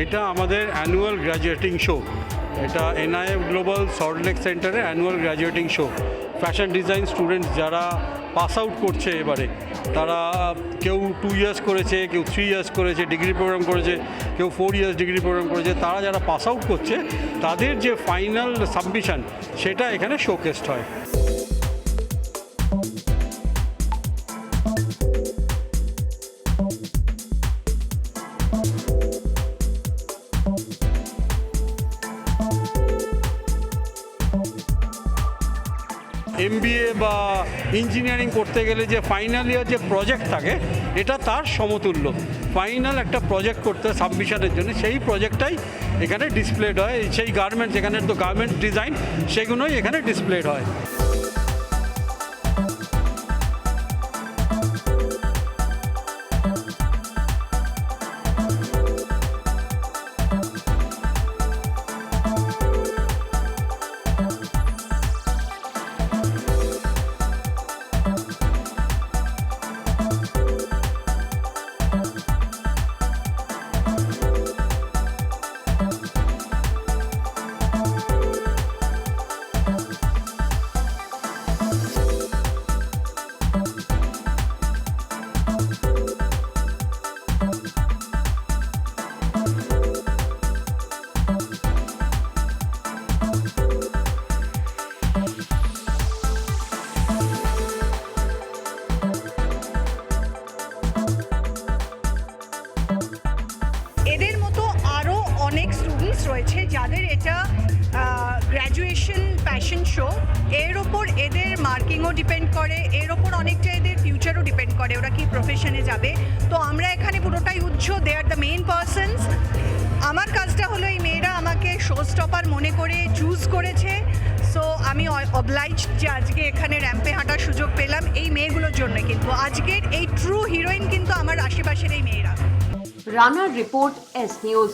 এটা আমাদের annual graduating show. এটা এনআইএফ গ্লোবাল সল্টলেক সেন্টারে annual graduating show. Fashion design students যারা পাস আউট করছে এবারে, তারা কেউ 2 ইয়ার্স করেছে, কেউ 3 ইয়ার্স করেছে, ডিগ্রি প্রোগ্রাম করেছে, কেউ 4 ইয়ার্স ডিগ্রি প্রোগ্রাম করেছে, তারা যারা পাস আউট করছে তাদের যে ফাইনাল সাবমিশন সেটা এখানে শোকেসড হয়। এমবিএ বা ইঞ্জিনিয়ারিং করতে গেলে যে ফাইনাল ইয়ার যে প্রজেক্ট থাকে, এটা তার সমতুল্য। ফাইনাল একটা প্রজেক্ট করতে সাবমিশনের জন্য সেই প্রজেক্টটাই এখানে ডিসপ্লেড হয়। সেই গার্মেন্টস, এখানে তো গার্মেন্টস ডিজাইন, সেগুলোই এখানে ডিসপ্লেড হয়। এদের মতো আরও অনেক স্টুডেন্টস রয়েছে যাদের এটা গ্র্যাজুয়েশন প্যাশন শো। এর ওপর এদের মার্কিংও ডিপেন্ড করে, এর ওপর অনেকটা এদের ফিউচারও ডিপেন্ড করে, ওরা কি প্রফেশনে যাবে। তো আমরা এখানে পুরোটাই উৎস, দে আর দ্য মেইন পার্সনস। আমার কাজটা হলো এই মেয়েরা আমাকে শো স্টপার মনে করে চুজ করেছে, সো আমি অবলাইজ যে আজকে এখানে র্যাম্পে হাঁটার সুযোগ পেলাম এই মেয়েগুলোর জন্য। কিন্তু আজকের এই ট্রু হিরোইন কিন্তু আমার আশেপাশের এই মেয়েরা। রানার রিপোর্ট, এস নিউজ।